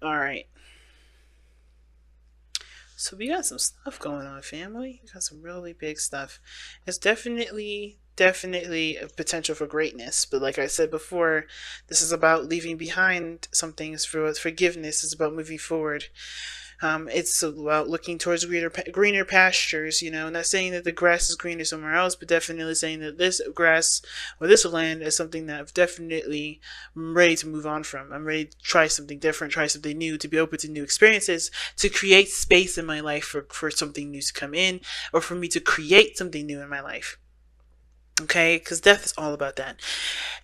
All right. So we got some stuff going on, family. We got some really big stuff. It's definitely a potential for greatness. But like I said before, this is about leaving behind some things for forgiveness. It's about moving forward. It's about looking towards greener pastures. Not saying that the grass is greener somewhere else, but definitely saying that this grass or this land is something that I've definitely I'm ready to move on from. I'm ready to try something different, try something new, to be open to new experiences, to create space in my life for something new to come in, or for me to create something new in my life. Okay, because death is all about that.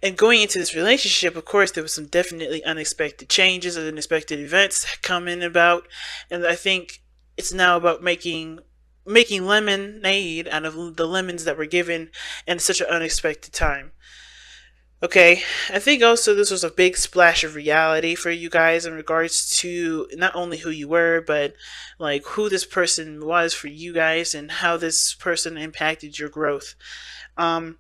And going into this relationship, of course, there was some definitely unexpected changes and unexpected events coming about, and I think it's now about making lemonade out of the lemons that were given in such an unexpected time. Okay, I think also this was a big splash of reality for you guys in regards to not only who you were, but like who this person was for you guys and how this person impacted your growth. Um,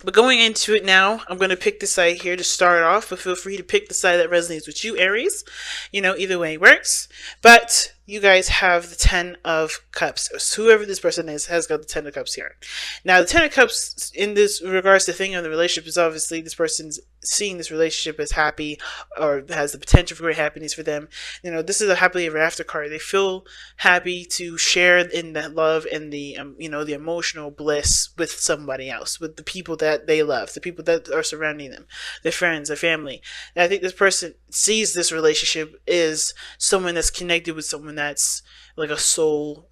but going into it now, I'm going to pick the side here to start off, but feel free to pick the side that resonates with you, Aries. Either way works. But you guys have the Ten of Cups. So whoever this person is has got the Ten of Cups here. Now, the Ten of Cups, in this regards to thinking of the relationship, is obviously this person's seeing this relationship as happy or has the potential for great happiness for them. This is a happily ever after card. They feel happy to share in that love and the emotional bliss with somebody else, with the people that they love, the people that are surrounding them, their friends, their family. And I think this person sees this relationship as someone that's connected with someone that's like a soul,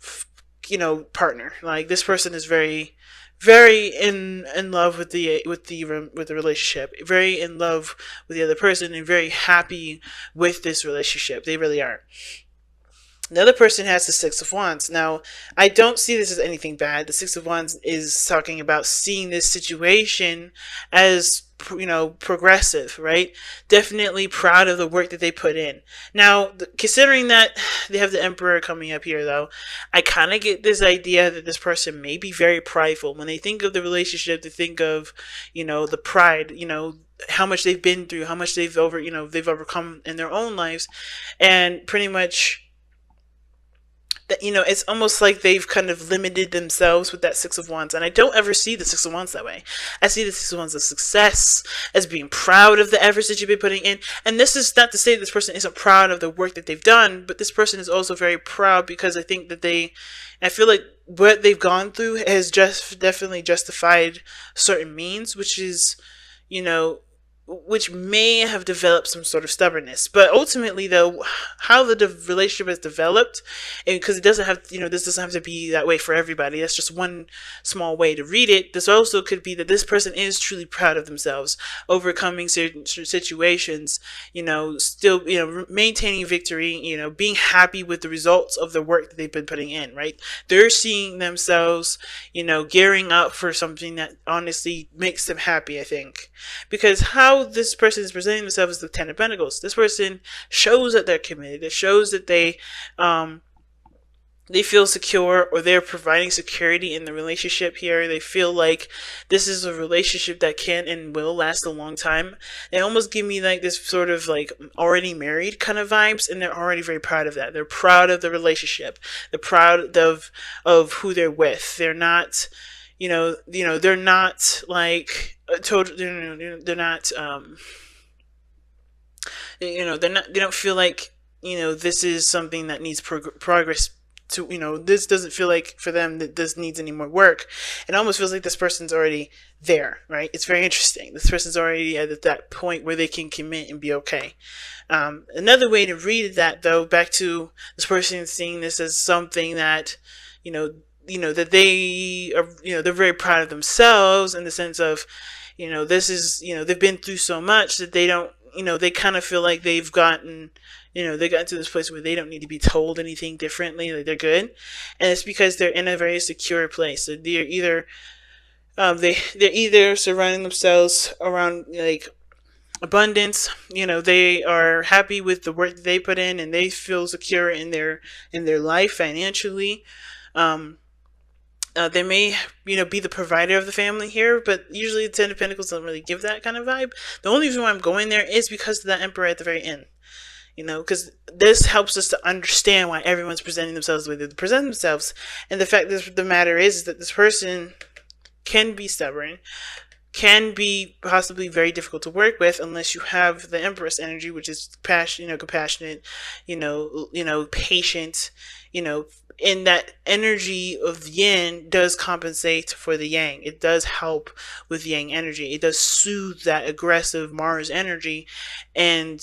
partner. Like this person is very in love with the relationship, very in love with the other person, and very happy with this relationship. They really are. The other person has the Six of Wands. Now, I don't see this as anything bad. The Six of Wands is talking about seeing this situation as, progressive, right? Definitely proud of the work that they put in. Now, considering that they have the Emperor coming up here, though, I kind of get this idea that this person may be very prideful. When they think of the relationship, they think of, the pride, how much they've been through, how much they've overcome in their own lives, and pretty much that it's almost like they've kind of limited themselves with that Six of Wands. And I don't ever see the Six of Wands that way. I see the Six of Wands as success, as being proud of the efforts that you've been putting in. And this is not to say this person isn't proud of the work that they've done, but this person is also very proud because I think that I feel like what they've gone through has just definitely justified certain means, you know which may have developed some sort of stubbornness. But ultimately, though, how the relationship has developed, and because it doesn't have, this doesn't have to be that way for everybody. That's just one small way to read it. This also could be that this person is truly proud of themselves, overcoming certain situations, still, maintaining victory, being happy with the results of the work that they've been putting in, right? They're seeing themselves, gearing up for something that honestly makes them happy, I think. Because how this person is presenting themselves as the Ten of Pentacles, this person shows that they're committed. It shows that they feel secure, or they're providing security in the relationship here. They feel like this is a relationship that can and will last a long time. They almost give me like this sort of like already married kind of vibes, and they're already very proud of that. They're proud of the relationship. They're proud of who they're with. They're not, they're not like total. They're not. They don't feel like this is something that needs progress. This doesn't feel like for them that this needs any more work. It almost feels like this person's already there, right? It's very interesting. This person's already at that point where they can commit and be okay. Another way to read that, though, back to this person seeing this as something that, that they are, they're very proud of themselves in the sense of, this is, they've been through so much that they don't, they kind of feel like they've gotten, they got to this place where they don't need to be told anything differently, like they're good. And it's because they're in a very secure place. So they're either, they're either surrounding themselves around like abundance, they are happy with the work that they put in, and they feel secure in their life financially. They may, be the provider of the family here, but usually the Ten of Pentacles don't really give that kind of vibe. The only reason why I'm going there is because of that Emperor at the very end. because this helps us to understand why everyone's presenting themselves the way they present themselves. And the fact that the matter is that this person can be stubborn, can be possibly very difficult to work with unless you have the Empress energy, which is passion, compassionate, patient, and that energy of yin does compensate for the yang. It does help with yang energy. It does soothe that aggressive Mars energy, and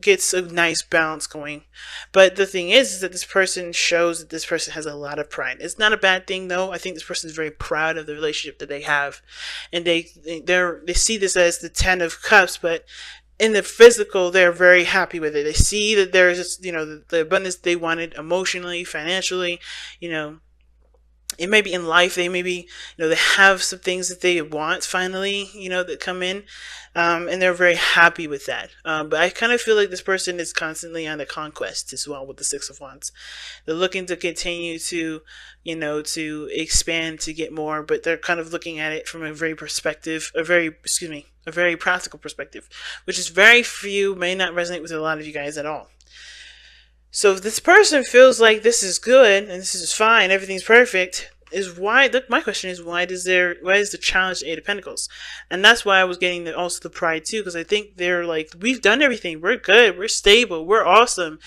gets a nice balance going. But the thing is that this person shows that this person has a lot of pride. It's not a bad thing though. I think this person is very proud of the relationship that they have, and they see this as the 10 of cups, but in the physical, they're very happy with it. They see that there's the abundance they wanted emotionally, financially, it may be in life. They maybe, they have some things that they want finally, that come in, and they're very happy with that. But I kind of feel like this person is constantly on the conquest as well with the Six of Wands. They're looking to continue to, to expand, to get more, but they're kind of looking at it from a very practical perspective, which is very few, may not resonate with a lot of you guys at all. So if this person feels like this is good and this is fine, everything's perfect, my question is why is the challenge the Eight of Pentacles? And that's why I was getting also the pride too, because I think they're like, we've done everything, we're good, we're stable, we're awesome,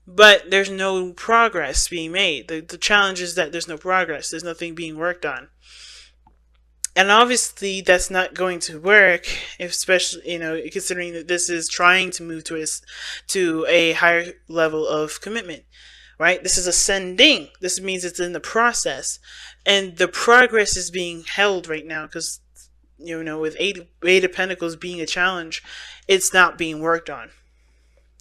but there's no progress being made. The challenge is that there's no progress, there's nothing being worked on. And obviously that's not going to work, especially, considering that this is trying to move to a higher level of commitment, right? This is ascending. This means it's in the process. And the progress is being held right now because, with Eight of Pentacles being a challenge, it's not being worked on.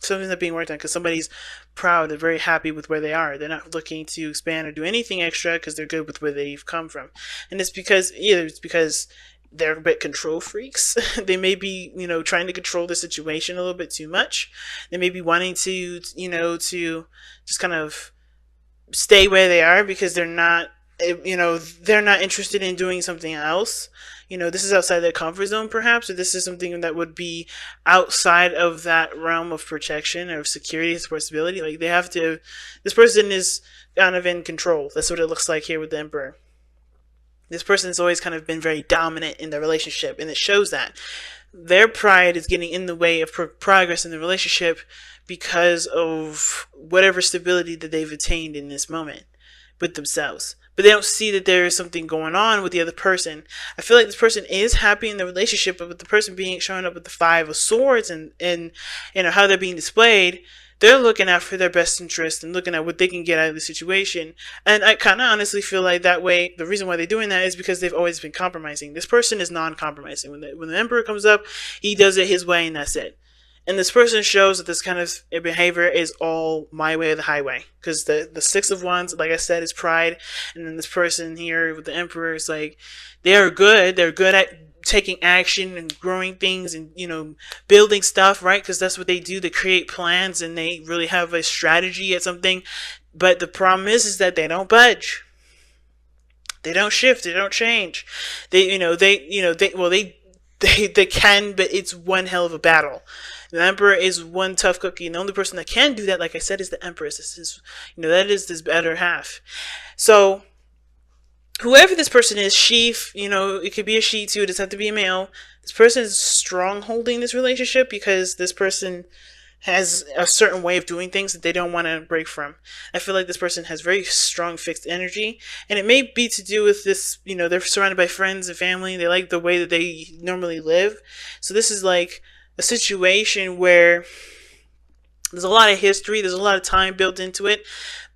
Something's not being worked on because somebody's proud and very happy with where they are. They're not looking to expand or do anything extra because they're good with where they've come from. And it's because they're a bit control freaks. They may be, trying to control the situation a little bit too much. They may be wanting to, to just kind of stay where they are because they're not interested in doing something else. This is outside their comfort zone perhaps, or this is something that would be outside of that realm of protection or security, support, stability. Like this person is kind of in control. That's what it looks like here with the Emperor. This person has always kind of been very dominant in the relationship, and it shows that. Their pride is getting in the way of progress in the relationship because of whatever stability that they've attained in this moment with themselves. But they don't see that there is something going on with the other person. I feel like this person is happy in the relationship, but with the person showing up with the Five of Swords and how they're being displayed, they're looking out for their best interest and looking at what they can get out of the situation. And I kind of honestly feel like that way, the reason why they're doing that is because they've always been compromising. This person is non-compromising. When the Emperor comes up, he does it his way and that's it. And this person shows that this kind of behavior is all my way or the highway. Because the Six of Wands, like I said, is pride. And then this person here with the Emperor is like, they're good. They're good at taking action and growing things and, building stuff, right? Because that's what they do. They create plans and they really have a strategy at something. But the problem is that they don't budge. They don't shift. They don't change. They can, but it's one hell of a battle. The Emperor is one tough cookie, and the only person that can do that, like I said, is the Empress. This is, that is this better half. So, whoever this person is, she, it could be a she too. It doesn't have to be a male. This person is strong holding this relationship because this person has a certain way of doing things that they don't want to break from. I feel like this person has very strong fixed energy, and it may be to do with this, they're surrounded by friends and family. They like the way that they normally live. So this is like a situation where there's a lot of history, there's a lot of time built into it,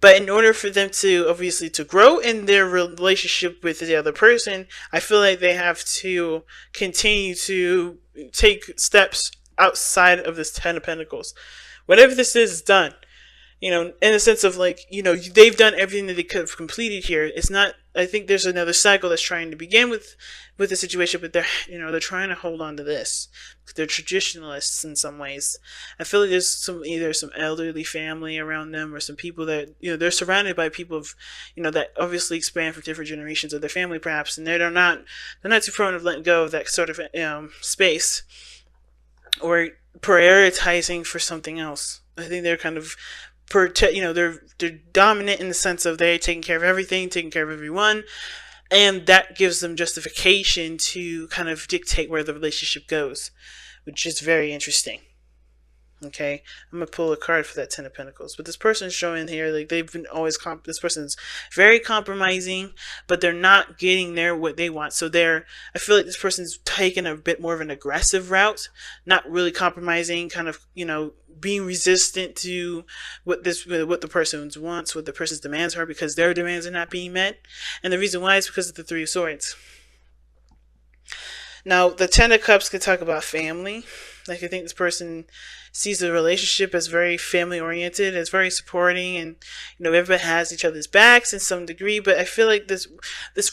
but in order for them to obviously to grow in their relationship with the other person, I feel like they have to continue to take steps outside of this Ten of Pentacles. Whatever this is done, in the sense of like, they've done everything that they could have completed here. It's not, I think there's another cycle that's trying to begin with the situation, but they're trying to hold on to this. They're traditionalists in some ways. I feel like there's either some elderly family around them or some people that, they're surrounded by people of, that obviously span from different generations of their family perhaps, and they're not too prone of letting go of that sort of space. Or prioritizing for something else. I think they're kind of they're dominant in the sense of they're taking care of everything, taking care of everyone, and that gives them justification to kind of dictate where the relationship goes, which is very interesting. Okay, I'm gonna pull a card for that Ten of Pentacles. But this person's showing here, like they've been always this person's very compromising, but they're not getting there what they want. So I feel like this person's taking a bit more of an aggressive route, not really compromising, kind of being resistant to what the person wants, what the person's demands are, because their demands are not being met. And the reason why is because of the Three of Swords. Now, the Ten of Cups could talk about family. Like, I think this person sees the relationship as very family oriented, as very supporting, and everybody has each other's backs in some degree. But I feel like this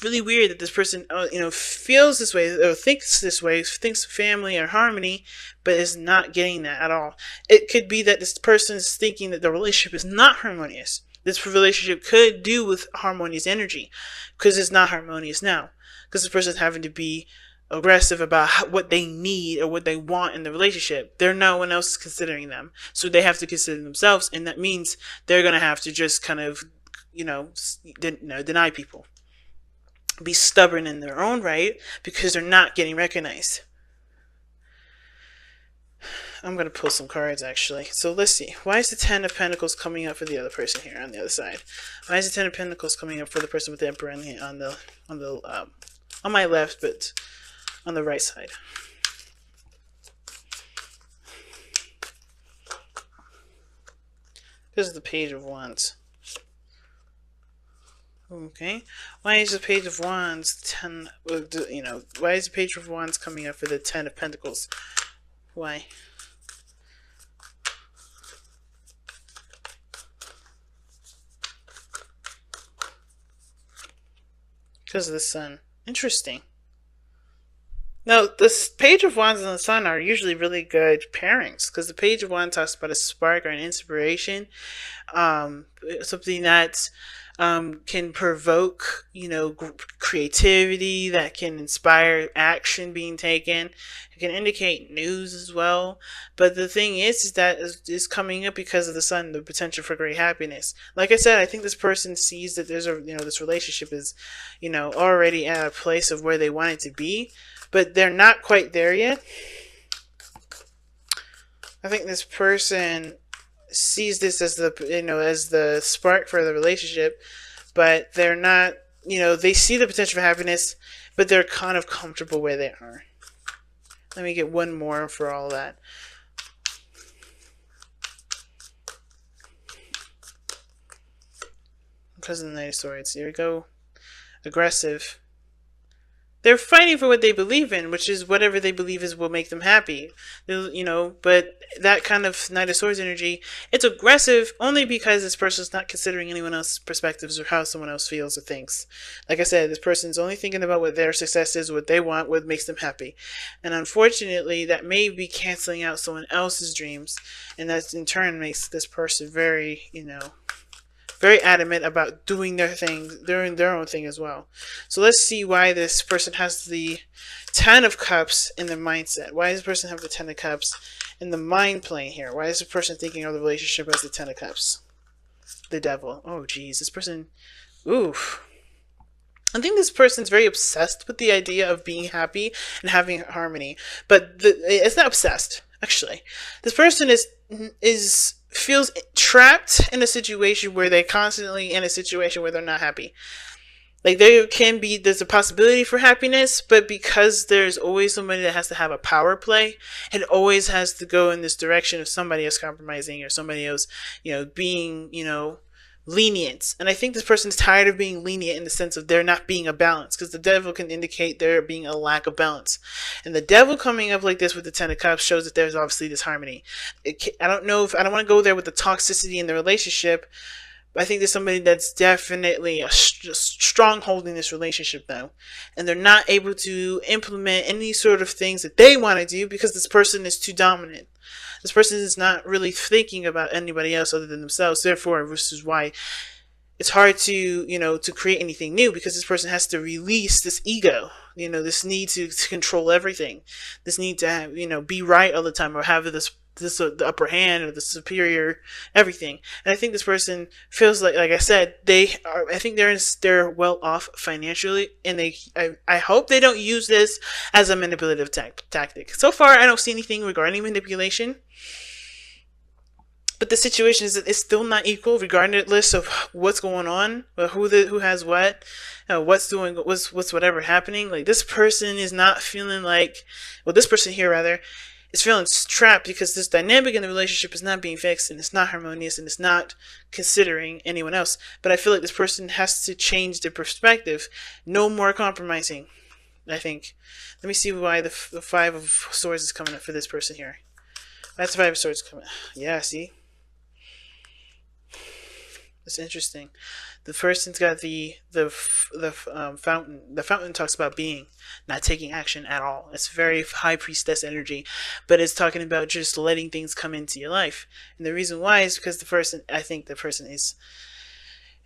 really weird that this person feels this way or thinks this way, thinks family or harmony, but is not getting that at all. It could be that this person is thinking that the relationship is not harmonious. This relationship could do with harmonious energy, because it's not harmonious now, because this person is having to be aggressive about what they need or what they want in the relationship. No one else is considering them, so they have to consider themselves, and that means they're gonna have to just kind of deny people, be stubborn in their own right, because they're not getting recognized. I'm gonna pull some cards actually. So let's see. Why is the Ten of Pentacles coming up for the other person here on the other side? Why is the Ten of Pentacles coming up for the person with the Emperor on my left, but on the right side? This is the Page of Wands. Okay. Why is the Page of Wands why is the Page of Wands coming up for the Ten of Pentacles? Why? Because of the Sun. Interesting. Now, this Page of Wands and the Sun are usually really good pairings, because the Page of Wands talks about a spark or an inspiration, something that can provoke, creativity, that can inspire action being taken. It can indicate news as well. But the thing is that is coming up because of the Sun, the potential for great happiness. Like I said, I think this person sees that there's this relationship is, already at a place of where they want it to be, but they're not quite there yet. I think this person sees this as the spark for the relationship, but they're not, they see the potential for happiness, but they're kind of comfortable where they are. Let me get one more for all that. Because of the Knight of Swords. Here we go. Aggressive. They're fighting for what they believe in, which is whatever they believe is will make them happy. But that kind of Knight of Swords energy, it's aggressive only because this person's not considering anyone else's perspectives or how someone else feels or thinks. Like I said, this person's only thinking about what their success is, what they want, what makes them happy. And unfortunately, that may be canceling out someone else's dreams, and that in turn makes this person very, very adamant about doing their own thing as well. So let's see why this person has the Ten of Cups in their mindset. Why does this person have the Ten of Cups in the mind plane here? Why is the person thinking of the relationship as the Ten of Cups? The Devil. Oh, geez. This person... Oof. I think this person's very obsessed with the idea of being happy and having harmony. But it's not obsessed, actually. This person feels trapped in a situation where they're constantly in a situation where they're not happy. Like, there's a possibility for happiness, but because there's always somebody that has to have a power play, it always has to go in this direction of somebody else compromising or somebody else, being, lenient. And I think this person's tired of being lenient in the sense of there not being a balance, because the Devil can indicate there being a lack of balance. And the Devil coming up like this with the Ten of Cups shows that there's obviously disharmony. I don't want to go there with the toxicity in the relationship. I think there's somebody that's definitely a stronghold in this relationship though, and they're not able to implement any sort of things that they want to do because this person is too dominant. This person is not really thinking about anybody else other than themselves. Therefore, this is why it's hard to, to create anything new, because this person has to release this ego. this need to control everything, this need to have, be right all the time, or have this the upper hand, or the superior everything. And I think this person feels like I said, I think they're well off financially, and I hope they don't use this as a manipulative tactic. So far, I don't see anything regarding manipulation. But the situation is that it's still not equal, regardless of what's going on, or who has what, what's whatever happening. Like, this person is not feeling like, well, this person here rather is feeling trapped, because this dynamic in the relationship is not being fixed, and it's not harmonious, and it's not considering anyone else. But I feel like this person has to change their perspective. No more compromising, I think. Let me see why the Five of Swords is coming up for this person here. That's the Five of Swords coming. Yeah, see. It's interesting. The person's got the fountain. The fountain talks about being, not taking action at all. It's very high priestess energy, but it's talking about just letting things come into your life. And the reason why is because I think the person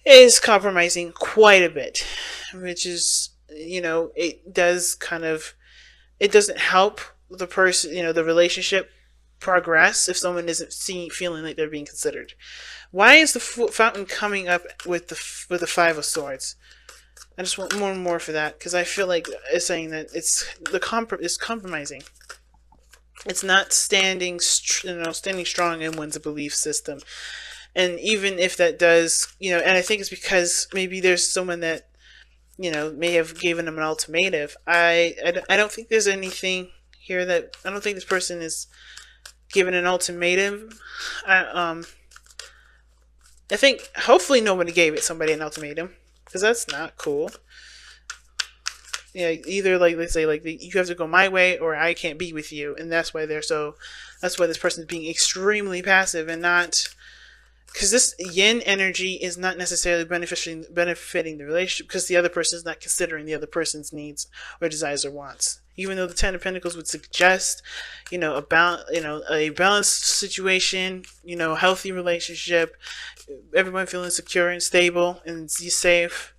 is compromising quite a bit, which is, it doesn't help the person, the relationship progress if someone isn't feeling like they're being considered. Why is the fountain coming up with the Five of Swords? I just want more and more for that, because I feel like it's saying that it's compromising. It's not standing strong in one's belief system. And even if that does, and I think it's because maybe there's someone that, may have given them an ultimatum. I don't think there's anything here that, I don't think this person is given an ultimatum. I think hopefully nobody gave somebody an ultimatum, because that's not cool. Either let's say you have to go my way, or I can't be with you, and that's why this person is being extremely passive, and not, because this yin energy is not necessarily benefiting the relationship, because the other person is not considering the other person's needs or desires or wants. Even though the Ten of Pentacles would suggest, a balanced situation, healthy relationship, everyone feeling secure and stable and safe.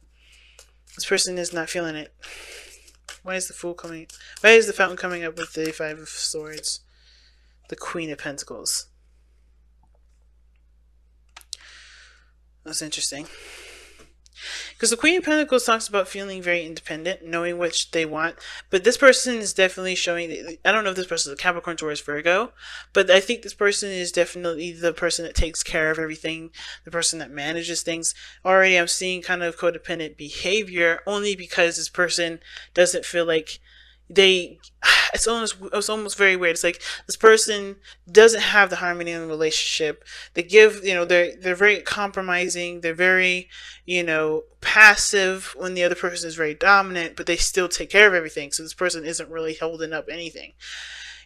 This person is not feeling it. Why is the fountain coming up with the Five of Swords? The Queen of Pentacles. That's interesting. Because the Queen of Pentacles talks about feeling very independent, knowing what they want. But this person is definitely showing, I don't know if this person is a Capricorn, Taurus, Virgo, but I think this person is definitely the person that takes care of everything, the person that manages things. Already I'm seeing kind of codependent behavior, only because this person doesn't feel like it's almost very weird. It's like this person doesn't have the harmony in the relationship. They give, they're very compromising. They're very, passive when the other person is very dominant, but they still take care of everything. So this person isn't really holding up anything.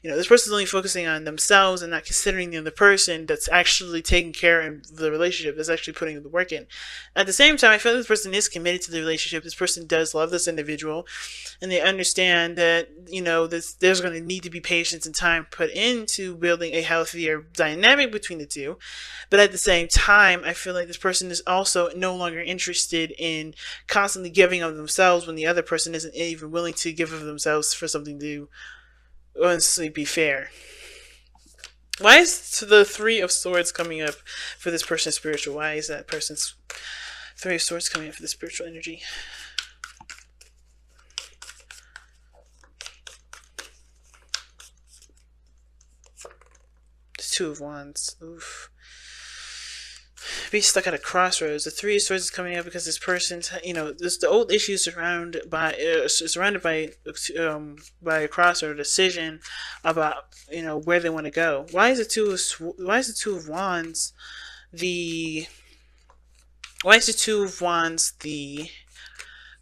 This person's only focusing on themselves and not considering the other person that's actually taking care of the relationship, that's actually putting the work in. At the same time, I feel like this person is committed to the relationship. This person does love this individual, and they understand that, there's going to need to be patience and time put into building a healthier dynamic between the two. But at the same time, I feel like this person is also no longer interested in constantly giving of themselves when the other person isn't even willing to give of themselves for something to honestly be fair. Why is the Three of Swords coming up for this person's spiritual? Why is that person's Three of Swords coming up for the spiritual energy? The Two of Wands. Oof. Be stuck at a crossroads. The Three of Swords is coming up because this person's, the old issue surrounded by a crossroad, a decision about, where they want to go. Why is the Two of Wands the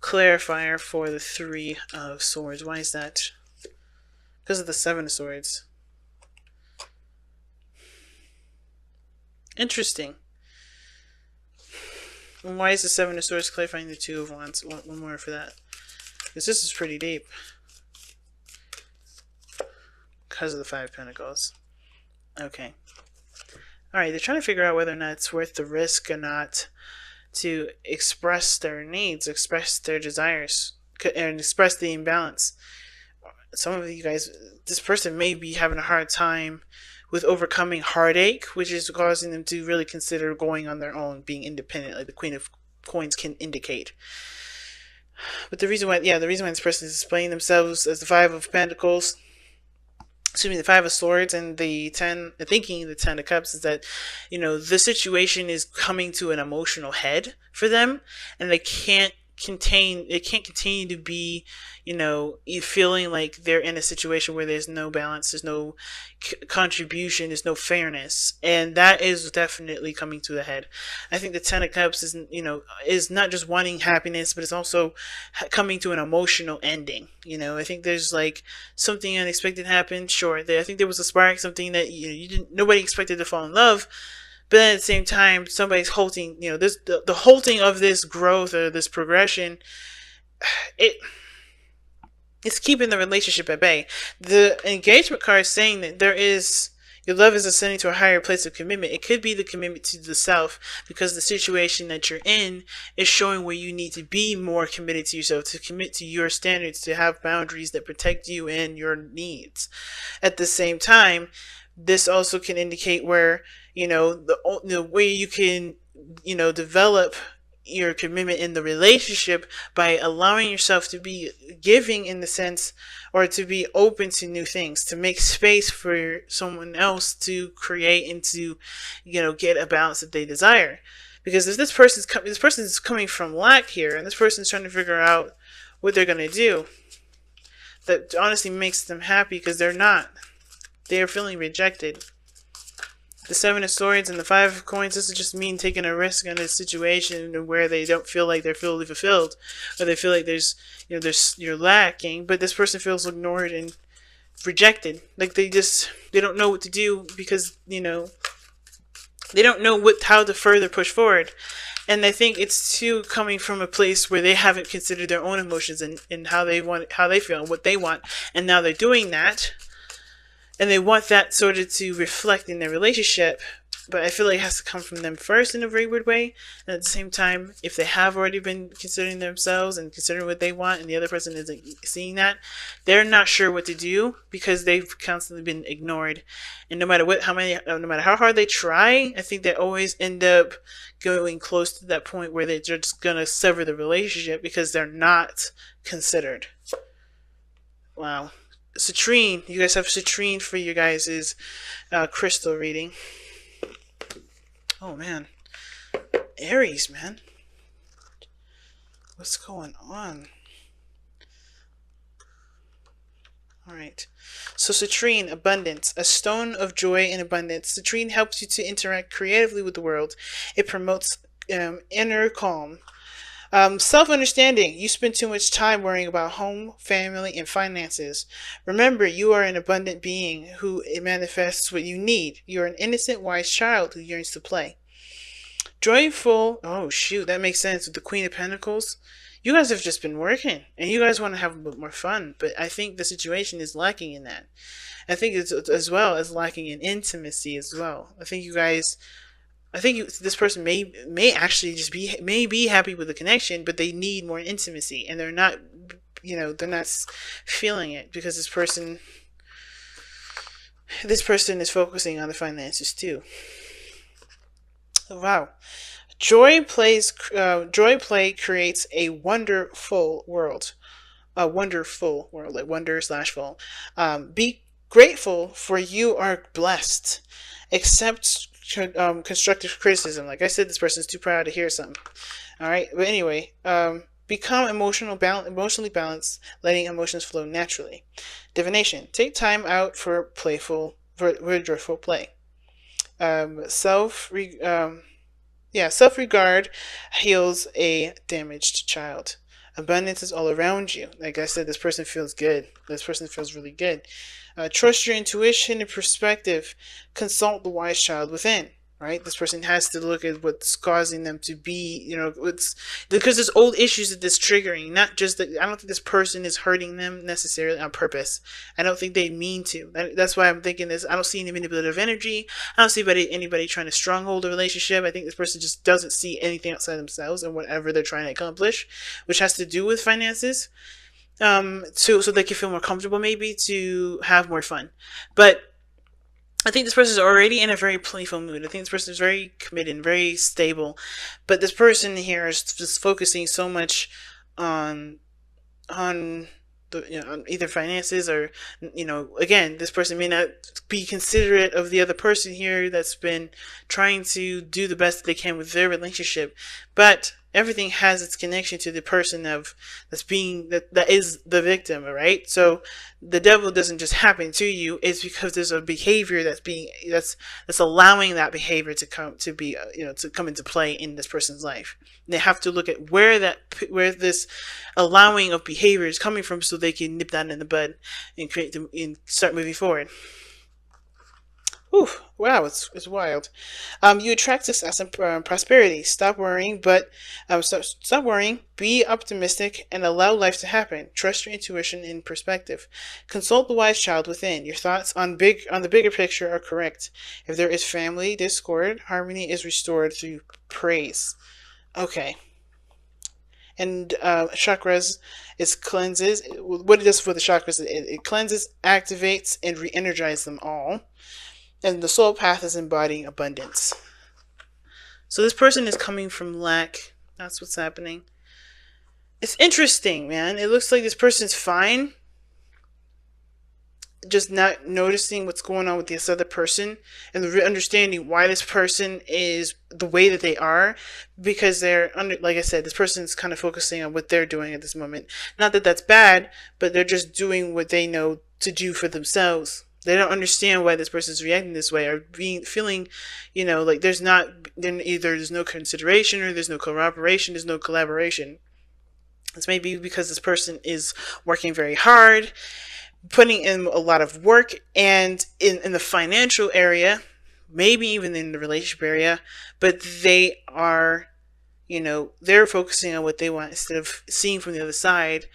clarifier for the Three of Swords? Why is that? Because of the Seven of Swords. Interesting. Why is the Seven of Swords clarifying the Two of Wands? One more for that. Because this is pretty deep. Because of the Five of Pentacles. Okay. Alright, they're trying to figure out whether or not it's worth the risk or not to express their needs, express their desires. and express the imbalance. Some of you guys, this person may be having a hard time with overcoming heartache, which is causing them to really consider going on their own, being independent, like the Queen of Coins can indicate. But the reason why this person is displaying themselves as the Five of Pentacles, excuse me, the Five of Swords and the thinking the Ten of Cups is that, the situation is coming to an emotional head for them, and it can't continue to be, feeling like they're in a situation where there's no balance, there's no contribution, there's no fairness, and that is definitely coming to a head. I think the Ten of Cups is not just wanting happiness, but it's also coming to an emotional ending. I think there's like something unexpected happened. Sure, I think there was a spark, something that nobody expected to fall in love. But then at the same time, somebody's halting, the halting of this growth or this progression, it's keeping the relationship at bay. The engagement card is saying that your love is ascending to a higher place of commitment. It could be the commitment to the self, because the situation that you're in is showing where you need to be more committed to yourself, to commit to your standards, to have boundaries that protect you and your needs. At the same time, this also can indicate where, the way you can, develop your commitment in the relationship by allowing yourself to be giving in the sense, or to be open to new things, to make space for someone else to create and to, get a balance that they desire. Because if this person is coming from lack here, and this person is trying to figure out what they're going to do, that honestly makes them happy, because they are feeling rejected. The Seven of Swords and the Five of Coins, this is just mean taking a risk in a situation where they don't feel like they're fully fulfilled, or they feel like you're lacking, but this person feels ignored and rejected. Like they don't know what to do, because, they don't know how to further push forward. And I think it's too coming from a place where they haven't considered their own emotions and how they feel and what they want. And now they're doing that. And they want that sort of to reflect in their relationship, but I feel like it has to come from them first in a very weird way. And at the same time, if they have already been considering themselves and considering what they want, and the other person isn't seeing that, they're not sure what to do, because they've constantly been ignored. And no matter how hard they try, I think they always end up going close to that point where they're just gonna sever the relationship because they're not considered. Wow. Citrine, you guys have citrine for you guys' crystal reading. Oh man, Aries, man, what's going on? All right, so citrine, abundance, a stone of joy and abundance. Citrine helps you to interact creatively with the world. It promotes inner calm. Self-understanding. You spend too much time worrying about home, family, and finances. Remember, you are an abundant being who manifests what you need. You are an innocent, wise child who yearns to play. Joyful. Oh, shoot. That makes sense with the Queen of Pentacles. You guys have just been working, and you guys want to have a bit more fun, but I think the situation is lacking in that. I think it's as well as lacking in intimacy as well. This person may actually just be happy with the connection, but they need more intimacy, and they're not feeling it, because this person is focusing on the finances too. Wow. Joy play creates a wonderful world. A wonderful world, like wonder/full. Be grateful, for you are blessed. Accept constructive criticism. Like I said, this person is too proud to hear something. All right, but anyway, become emotionally balanced, letting emotions flow naturally. Divination. Take time out for joyful play. Self-regard heals a damaged child. Abundance is all around you. Like I said, this person feels good. This person feels really good. Trust your intuition and perspective. Consult the wise child within. right? This person has to look at what's causing them to be, what's because there's old issues that this triggering. Not just that. I don't think this person is hurting them necessarily on purpose. I don't think they mean to. That's why I'm thinking this. I don't see any manipulative energy. I don't see anybody trying to stronghold a relationship. I think this person just doesn't see anything outside themselves and whatever they're trying to accomplish, which has to do with finances. So they can feel more comfortable, maybe to have more fun, but I think this person is already in a very playful mood. I think this person is very committed, very stable. But this person here is just focusing so much on on on either finances or again, this person may not be considerate of the other person here that's been trying to do the best they can with their relationship, but everything has its connection to the person of that is the victim, right? So the devil doesn't just happen to you. It's because there's a behavior that's allowing that behavior to come into play in this person's life. They have to look at where this allowing of behavior is coming from, so they can nip that in the bud and start moving forward. Ooh, wow, it's wild. You attract success and prosperity. Stop worrying, stop worrying. Be optimistic and allow life to happen. Trust your intuition and perspective. Consult the wise child within. Your thoughts on the bigger picture are correct. If there is family discord, harmony is restored through praise. Okay. And chakras, it cleanses. What it does for the chakras, it cleanses, activates, and re-energizes them all. And the soul path is embodying abundance. So this person is coming from lack. That's what's happening. It's interesting, man. It looks like this person's fine, just not noticing what's going on with this other person and understanding why this person is the way that they are, because like I said, this person's kind of focusing on what they're doing at this moment. Not that that's bad, but they're just doing what they know to do for themselves. They don't understand why this person's reacting this way, or feeling, like there's no consideration, or there's no cooperation, there's no collaboration. This may be because this person is working very hard, putting in a lot of work, and in the financial area, maybe even in the relationship area, but they are, they're focusing on what they want instead of seeing from the other side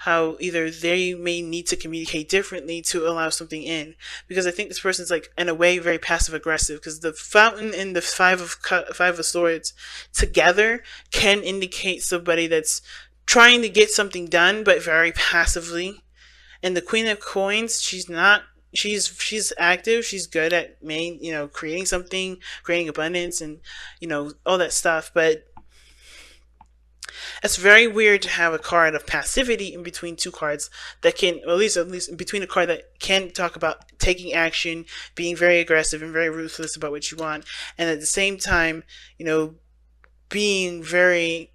how either they may need to communicate differently to allow something in. Because I think this person's in a way very passive aggressive, because the fountain and the five of swords together can indicate somebody that's trying to get something done but very passively. And the queen of coins, she's active, she's good at creating something, creating abundance, and all that stuff, but it's very weird to have a card of passivity in between two cards that can, at least in between a card that can talk about taking action, being very aggressive and very ruthless about what you want, and at the same time, being very,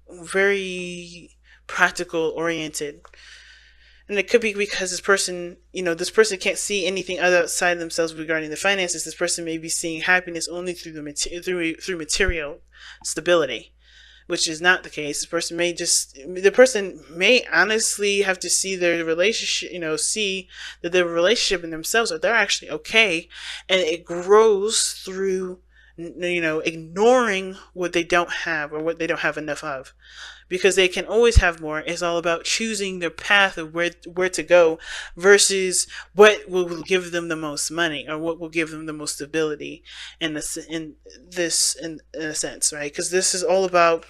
very practical oriented. And it could be because this person can't see anything outside themselves regarding the finances. This person may be seeing happiness only through through material stability, which is not the case. The person may honestly have to see their relationship, see that their relationship and themselves, that they're actually okay, and it grows through, ignoring what they don't have or what they don't have enough of. Because they can always have more. It's all about choosing their path of where to go versus what will give them the most money or what will give them the most stability in a sense, right? Because this is all about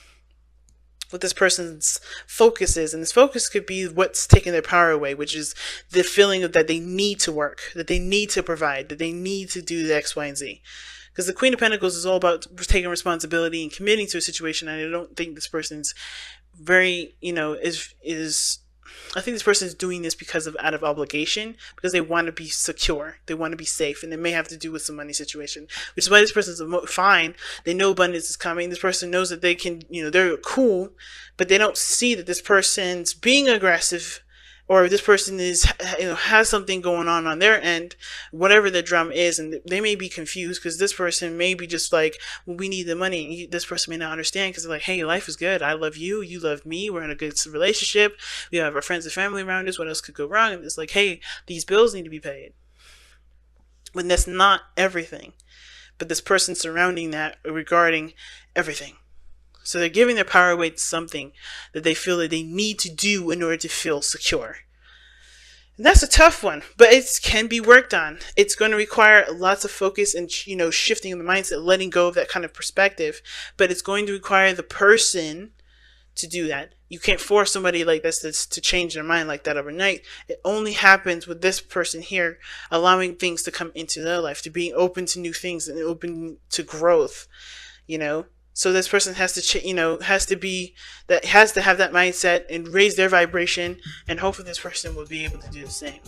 what this person's focus is, and this focus could be what's taking their power away, which is the feeling of that they need to work, that they need to provide, that they need to do the X, Y, and Z. Because the Queen of Pentacles is all about taking responsibility and committing to a situation, and I don't think this person's very, I think this person is doing this out of obligation, because they want to be secure, they want to be safe, and it may have to do with some money situation, which is why this person's fine. They know abundance is coming. This person knows that they can, they're cool, but they don't see that this person's being aggressive, or this person has something going on their end, whatever the drama is, and they may be confused because this person may be just like, well, we need the money. This person may not understand because they're like, hey, life is good. I love you. You love me. We're in a good relationship. We have our friends and family around us. What else could go wrong? And it's like, hey, these bills need to be paid. When that's not everything. but this person surrounding that regarding everything. So they're giving their power away to something that they feel that they need to do in order to feel secure. And that's a tough one, but it can be worked on. It's going to require lots of focus and, shifting the mindset, letting go of that kind of perspective. But it's going to require the person to do that. You can't force somebody like this to change their mind like that overnight. It only happens with this person here, allowing things to come into their life, to being open to new things and open to growth, So this person has to, has to have that mindset and raise their vibration, and hopefully this person will be able to do the same.